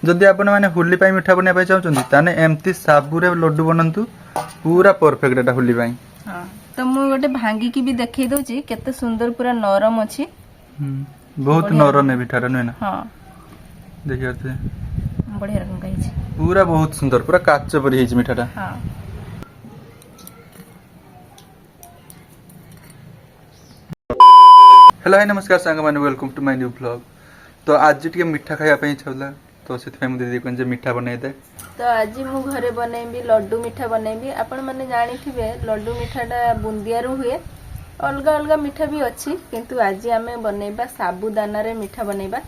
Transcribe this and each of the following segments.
जदि आपण माने होली पाई मिठा बनिया पाई चाहउछन ताने एम्ति साबुरे लड्डू बनंतु पूरा परफेक्ट एटा होली पाई। हां तो मु गोटे भांगी की भी देखै दोची केते सुंदर पूरा नरम अछि। बहुत नरम है मिठाटा नै ना। हां देखियते बढ़िया रकम कहि छी पूरा बहुत सुंदर पूरा काच परी है मिठाटा। हां हेलो हाय नमस्कार सांग माने welcome to my new vlog. तो आज टिके मिठा खाया पे छला तो सेथ मु दीदी कोन जे मिठा बनाई दे। तो आज मु घरे बनेबी लड्डू मिठा बनेबी। आपण माने जानि थिबे लड्डू मिठाटा बुंदिया रु हुए अलग अलग मिठा भी अछि किंतु आज आमे बनेबा साबुदाना रे मिठा बनेबा।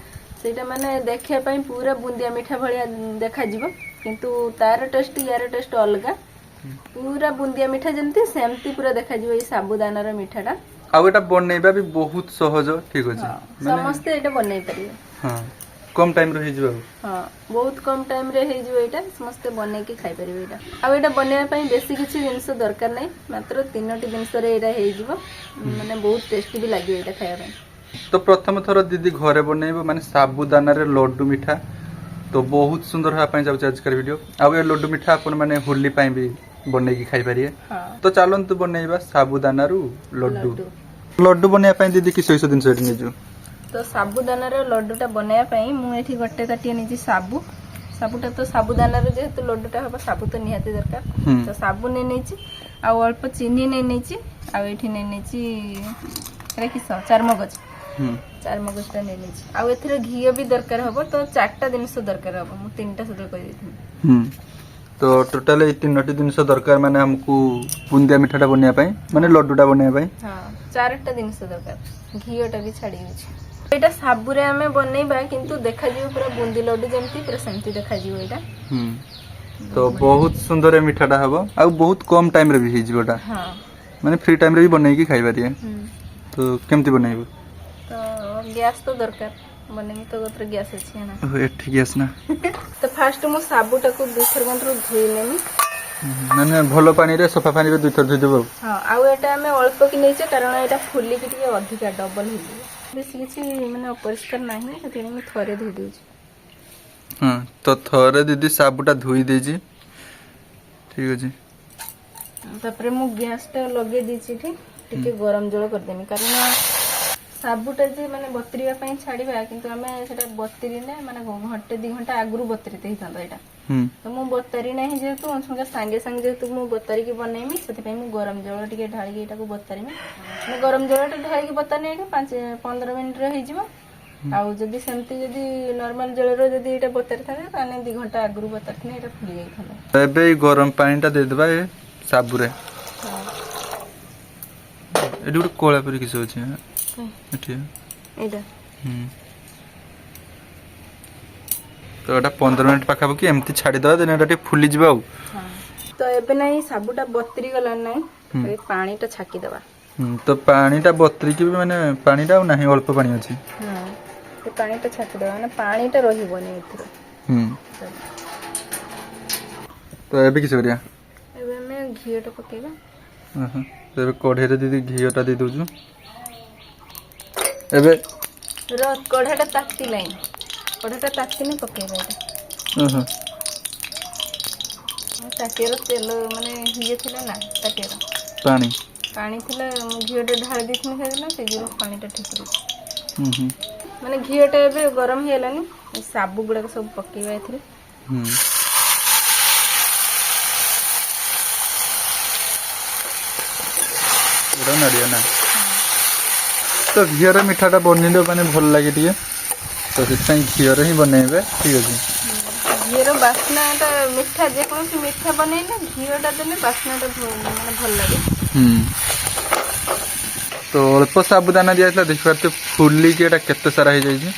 सेटा माने देखिया पई पूरा बुंदिया मिठा भलिया देखा जिवो किंतु तार टेस्ट यार टेस्ट अलग पूरा बुंदिया मिठा जेंति सेमति पूरा देखा जिवो ई साबुदाना रे मिठाटा। आउ एटा बनेबा भी बहुत सहज ठीक अछि समस्त एटा बनै परिबे। हां कम टाइम रे हिजबो। हां बहुत कम टाइम रे हिजबो एटा समस्त बनै के खाइ परिबे एटा। आ एटा बनेबा पई बेसी किछि जिंस दरकार नै मात्र 3टी जिंस रे एटा हिजबो माने बहुत टेस्टी भी लागियो एटा खाया पई। तो प्रथम थर दीदी घरे बनेबो माने साबुदाना रे लड्डू मिठा तो बहुत सुंदर हा पई जाउ आज कर वीडियो। आ ए लड्डू मिठा अपन माने होली पई भी बनै के खाइ परिए। हां तो चालंतु बनेबा साबुदाना रु लड्डू। लड्डू बनेया पई दीदी कि सैस दिन सेट निजु। तो साबुदाना रे लड्डूटा बनाया पई मु एठी गट्टे ताटिए निजी साबुटा तो साबुदाना रे जेहेतु लड्डूटा हबा साबु तो निहाती दरकार। तो साबु ने नेची आ अल्प चीनी ने नेची आ एठी ने नेची रे किस चार मगज टा ने नेची आ एथिरे घी भी दरकार हबो तो 4टा जिंस दरकार हबो मु 3टा सदर कहि देथि। तो टोटल ए 3टी जिंस दरकार माने हमकु बुंदिया मिठाटा बनिया पई माने लड्डूटा बनिया पई। हां 4टा जिंस दरकार घीटा भी छाडी होछि। एटा साबुरे हमें बनेबा किंतु देखा जिवो पूरा बुंदी लड्डू जेंति पूरा सेंति देखा जिवो एटा। तो बहुत सुंदर मिठाटा हबो आ बहुत कम टाइम रे भी हि जिवोटा। हां माने फ्री टाइम रे भी बनै के खाइ परिए। तो केमति बनाइबो। तो गैस तो दरकार बनेमी तो गोत्र गैस अछि ना। ओ एठी गैस ना। तो फास्ट मु साबुटा को दुथर गंतरु धोइ लेमी माने भलो पानी रे सफा पानी रे दुथर धोइ देबो। हां आ एटा हमें अल्प कि नैचे कारण एटा फुली कि टिके अधिका डबल हिली बेसी किछि माने अपरिष्कार नाही सेति मु थरे धोइ देउछि। हां तो थरे दीदी साबुटा धोइ देजी ठीक अछि। तापरे मु गैस टा लगे दिछि टिके गरम जल कर देमी कारण साबुटा जे माने बत्रिया पई छाडीबा किंतु हमें सेटा बत्रि ने माने घंटे 2 घंटा आगुरु बत्रिते हितांदा एटा। तो मु बत्तरी नाही जेतु संगे संगे जेतु मु बत्तरी की बनेमी सेति पई मु गरम जल टिके ढाळी के एटा को बत्तरीमी मु गरम जल टा ढाळी के बत्तरनी एटा 5-15 मिनिट रे हिजिबो। आउ जदी सेमती जदी नॉर्मल जल रो जदी एटा बत्तरी थाने ताने 2 घंटा आगुरु बत्तरथने एटा फुली जाई थाने। एबे गरम पानी टा दे देबा ए साबुरे। हां एडी गुड कोळा परी किछ होछि एठी एटा। तो एटा 15 मिनिट पाखा बकी एमती छाडी दवा देन एटा फुली जिबा। हां तो एबे नाही साबुटा बत्तरी गला नाही ए पानी टा छाकी देबा। तो पानी टा बत्तरी की माने पानी टा नाही अल्प पानी अछि। हां तो पानी टा छाकी देबा ना पानी टा रहिबोनी एथिरो। तो एबे किछ करिया एबे मैं घी टा पकेबा। तो एबे कढ़े रे दीदी घी टा दे दोजु। एबे रो कढ़ाटा ताती लाइन कढ़ाटा ताती ने पकेबा एटा। ताकेर तेल माने हिये थिले ना ताकेर पानी थिले घीटा ढाळ दिथने खाइला से जीरो पानीटा ठीक रे। माने घीटा एबे गरम हेलानी साबु गुडा सब पकेबा एथिरे। पूरा नडिया ना। तो घीर मिठाटा बनिले माने भल लागे टिके तो सेताई घीर ही बनेबे ठीक अछि। घीर बास्नाटा मिठा जे कोन से मिठा बनेले घीरटा देले बास्नाटा माने भल लागे। तो अल्प साबुदाना दियातला देखि पारते फुल्ली के एटा केते सारा हे जाई छी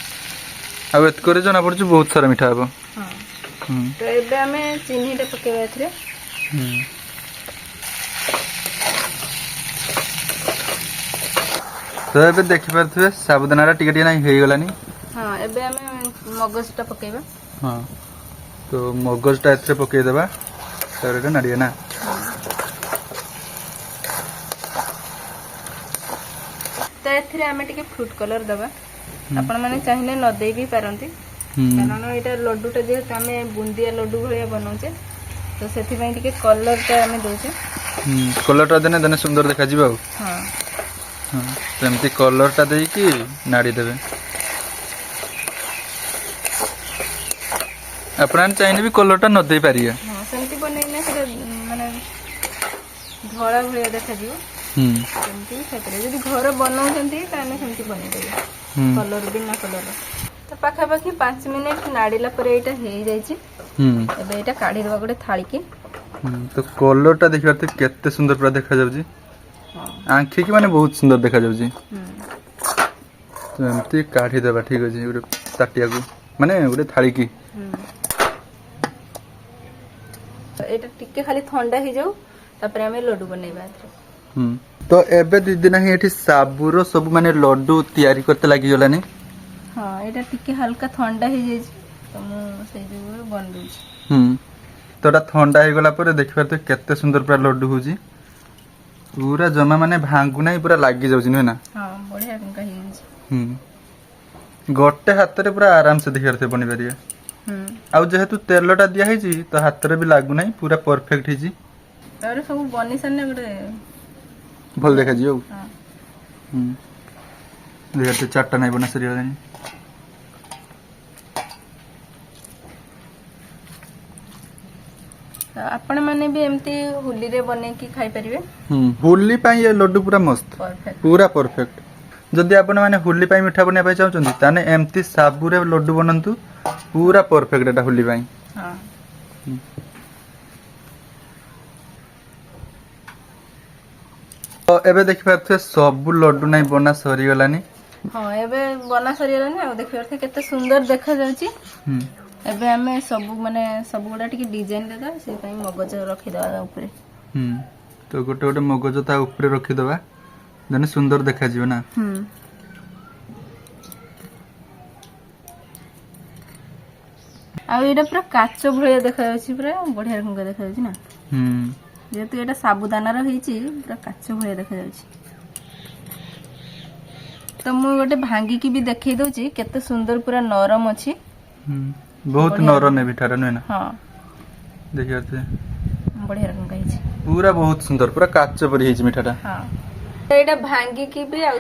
आ एत करे जना पड़छ बहुत सारा मिठा हबो। हां तो एबे हमें चीनीटा पकेबा एथिरे। तो एबे देखि पारथबे साबुदाना टिके टिके नाही हेई गलानी। हां एबे हमें मगजटा पकेबा। हां तो मगजटा एथरे पके देबा तरेटा नडिया ना। तो एथिरे हमें टिके फ्रूट कलर दबा आपण माने चाहिने न देई भी पारंती କାରଣ ଏଇଟା ଲଡୁଟା ଯେହେତୁ ଆମେ ବୁନ୍ଦିଆ ଲଡୁ ଭଳିଆ ବନାଉଛେ ତ ସେଥିପାଇଁ ଟିକେ କଲରଟା ଆମେ ଦଉଛେ। କଲରଟା ଦେନେ ଦେନେ ସୁନ୍ଦର ଦେଖାଯିବ ଆଉ। ହଁ ହଁ ସେମିତି କଲରଟା ଦେଇକି ନାଡ଼ି ଦେବେ। ଆପଣ ଚାହିଁଲେ ବି କଲରଟା ନ ଦେଇ ପାରିବେ। ହଁ ସେମିତି ବନେଇଲେ ସେଟା ମାନେ ଧଳା ଭଳିଆ ଦେଖାଯିବ। ସେମିତି ବି ଖାଇପାରିବେ। ଯଦି ଘର ବନାଉଛନ୍ତି ତାହେଲେ ସେମିତି ବନେଇ ପାରିବେ କଲର ବିନା କଲର। ତ ପାଖାପାଖି 5 ମିନିଟ୍ ନାଡ଼ିଲା ପରେ ଏଇଟା ହେଇଯାଇଛି। ଏବେ ଏଇଟା କାଢିଦେବା ଗୋଟେ ଥାଳିକି। ତ କଲରଟା ଦେଖିବାର କେତେ ସୁନ୍ଦର ପୁରା ଦେଖାଯାଉଛି। ଆଖିକି ମାନେ ବହୁତ ସୁନ୍ଦର ଦେଖାଯାଉଛି। ତ ଏମିତି କାଢିଦେବା ଠିକ ଅଛି ଗୋଟେ ତାଟିଆକୁ ମାନେ ଗୋଟେ ଥାଳିକି। ଏଇଟା ଟିକେ ଖାଲି ଥଣ୍ଡା ହେଇଯାଉ ତାପରେ ଆମେ ଲଡୁ ବନେଇବା ଏଥିରେ। ତ ଏବେ ଦିଦି ନାହିଁ ଏଠି ସାବୁର ସବୁ ମାନେ ଲଡୁ ତିଆରି କରତେ ଲାଗିଗଲାନି। ହଁ ଏଇଟା ଟିକେ ହାଲକା ଥଣ୍ଡା ହେଇଯାଇଛି ତ ମୁଁ ସେଇ ଯୋଗୁରୁ ବନଉଛି। ତ ଏଟା ଥଣ୍ଡା ହେଇଗଲା ପରେ ଦେଖିପାରୁଥିବେ କେତେ ସୁନ୍ଦର ପୁରା ଲଡୁ ହଉଛି। ପୁରା ଜମା ମାନେ ଭାଙ୍ଗୁ ନାହିଁ ପୁରା ଲାଗି ଯାଉଛି ନୁହେଁ ନା। ହଁ ବଢିଆ ଟଙ୍କା ହେଇଯାଇଛି। ଗୋଟେ ହାତରେ ପୁରା ଆରାମସେ ଦେଖିପାରୁଥିବେ ବନେଇ ପାରିବେ। ଆଉ ଯେହେତୁ ତେଲଟା ଦିଆ ହେଇଛି ତ ହାତରେ ବି ଲାଗୁନାହିଁ ପୁରା ପରଫେକ୍ଟ ହେଇଛି। ତାପରେ ସବୁ ବନେଇ ସାରିଲେ ଗୋଟେ ଭଲ ଦେଖାଯିବ ଆଉ। ଦେଖିପାରୁଥିବେ ଚାରିଟା ନାଇଁ ବନା ସରିଗଲାଣି। ଆପଣ ମାନେ ବି ଏମିତି ହୋଲିରେ ବନେଇକି ଖାଇପାରିବେ। ହୋଲି ପାଇଁ ଏ ଲଡୁ ପୁରା ମସ୍ତ ପରଫେକ୍ଟ। ପୁରା ପରଫେକ୍ଟ। ଯଦି ଆପଣ ମାନେ ହୋଲି ପାଇଁ ମିଠା ବନେଇବା ପାଇଁ ଚାହୁଁଛନ୍ତି ତାହେଲେ ଏମିତି ସାବୁରେ ଲଡୁ ବନାନ୍ତୁ ପୁରା ପରଫେକ୍ଟ ଏଟା ହୋଲି ପାଇଁ। ତ ଏବେ ଦେଖିପାରୁଥିବେ ସବୁ ଲଡୁ ନାଇଁ ବନା ସରିଗଲାନି। ହଁ ଏବେ ବନା ସରିଗଲାନି ଆଉ ଦେଖିପାରୁଥିବେ କେତେ ସୁନ୍ଦର ଦେଖାଯାଉଛି। ଏବେ ଆମେ ସବୁ ଗୁଡା ଟିକେ ଡିଜାଇନ ଦେବା ସେଇପାଇଁ ମଗଜ ରଖିଦବା ତା ଉପରେ। ତ ଗୋଟେ ଗୋଟେ ମଗଜ ତା ଉପରେ ରଖିଦବା ଦେନେ ସୁନ୍ଦର ଦେଖାଯିବ ନା। ଆଉ ଏଇଟା ପୁରା କାଚ ଭଳିଆ ଦେଖାଯାଉଛି ପୁରା ବଢିଆ ରକମ ଦେଖାଯାଉଛି ନା। ଯେହେତୁ ଏଇଟା ସାବୁଦାନାର ହେଇଛି ପୁରା କାଚ ଭଳିଆ ଦେଖାଯାଉଛି। ତ ମୁଁ ଗୋଟେ ଭାଙ୍ଗିକି ବି ଦେଖେଇ ଦଉଛି କେତେ ସୁନ୍ଦର ପୁରା ନରମ ଅଛି। ବହୁତ ନରମ ଏ ପିଠାଟା ନୁହେଁ ନା। ହଁ ଦେଖିପାରୁଥିବେ ବଢିଆ ରକମ ହେଇଛି। ପୁରା ବହୁତ ସୁନ୍ଦର ପୁରା କାଚ ପରି ହେଇଛି ମିଠାଟା। ହଁ ଏଇଟା ଭାଙ୍ଗିକି ବି ଆଉ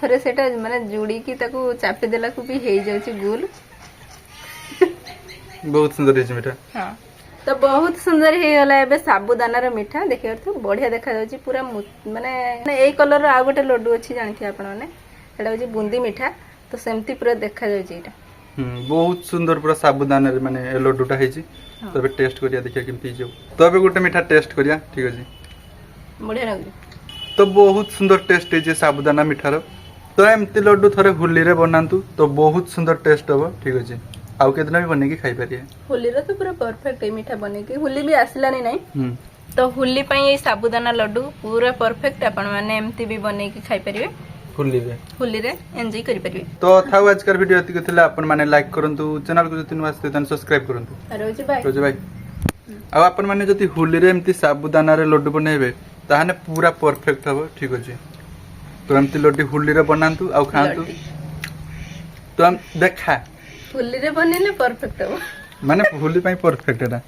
ଥରେ ସେଇଟା ମାନେ ଯୋଡିକି ତାକୁ ଚାପି ଦେଲାକୁ ବି ହେଇଯାଉଛି ଗୋଲ। ବହୁତ ସୁନ୍ଦର ହେଇଛି ମିଠା। ତ ବହୁତ ସୁନ୍ଦର ହେଇଗଲା ଏବେ ସାବୁଦାନାର ମିଠା। ଦେଖିପାରୁଥିବେ ବଢିଆ ଦେଖାଯାଉଛି ପୁରା ମାନେ ଏଇ କଲରର ଆଉ ଗୋଟେ ଲଡୁ ଅଛି ଜାଣିଥିବେ ଆପଣ ମାନେ ସେଟା ହଉଛି ବୁନ୍ଦି ମିଠା। ତ ସେମିତି ପୁରା ଦେଖାଯାଉଛି ଏଇଟା। ବହୁତ ସୁନ୍ଦର ପୁରା ସାବୁଦାନାରେ ମାନେ ଏ ଲଡୁଟା ହେଇଛି। ତ ଏବେ ଟେଷ୍ଟ କରିବା ଦେଖିବା କେମିତି ହେଇଯିବ। ତ ଏବେ ଗୋଟେ ମିଠା ଟେଷ୍ଟ କରିବା ଠିକ ଅଛି। ବଢିଆ ଲାଗୁଛି। ତ ବହୁତ ସୁନ୍ଦର ଟେଷ୍ଟ ହେଇଛି ସାବୁଦାନା ମିଠାର। ତ ଏମିତି ଲଡୁ ଥରେ ହୋଲିରେ ବନାନ୍ତୁ ତ ବହୁତ ସୁନ୍ଦର ଟେଷ୍ଟ ହବ ଠିକ ଅଛି। ଆଉ କେତେଦିନ ବି ବନେଇକି ଖାଇପାରିବେ। ହୋଲିରେ ତ ପୁରା ପରଫେକ୍ଟ ଏଇ ମିଠା ବନେଇକି ହୋଲି ବି ଆସିଲାନି ନାଇଁ। ତ ହୋଲି ପାଇଁ ଏଇ ସାବୁଦାନା ଲଡୁ ପୁରା ପରଫେକ୍ଟ। ଆପଣ ମାନେ ଏମିତି ବି ବନେଇକି ଖାଇପାରିବେ ହୋଲିରେ ଏନ୍ଜୟ କରିପାରିବେ। ତ ଥାଉ ଆଜିକାର ଭିଡିଓ ଏତିକି ଥିଲା। ଆପଣ ମାନେ ଲାଇକ୍ କରନ୍ତୁ, ଚ୍ୟାନେଲକୁ ଯଦି ନୂଆ ଆସିଥିବେ ତାହେଲେ ସବସ୍କ୍ରାଇବ କରନ୍ତୁ। ରହୁଛି ବାଏ। ଆଉ ଆପଣ ମାନେ ଯଦି ହୋଲିରେ ଏମିତି ସାବୁଦାନାରେ ଲଡୁ ବନେଇବେ ତାହେଲେ ପୁରା ପରଫେକ୍ଟ ହବ ଠିକ ଅଛି। ତ ଏମିତି ଲଡୁ ହୋଲିରେ ବନାନ୍ତୁ ଆଉ ଖାଆନ୍ତୁ। ତ ଦେଖା ହୋଲିରେ ବନେଇଲେ ପରଫେକ୍ଟ ହବ ମାନେ ହୋଲି ପାଇଁ ପରଫେକ୍ଟ ଏଟା।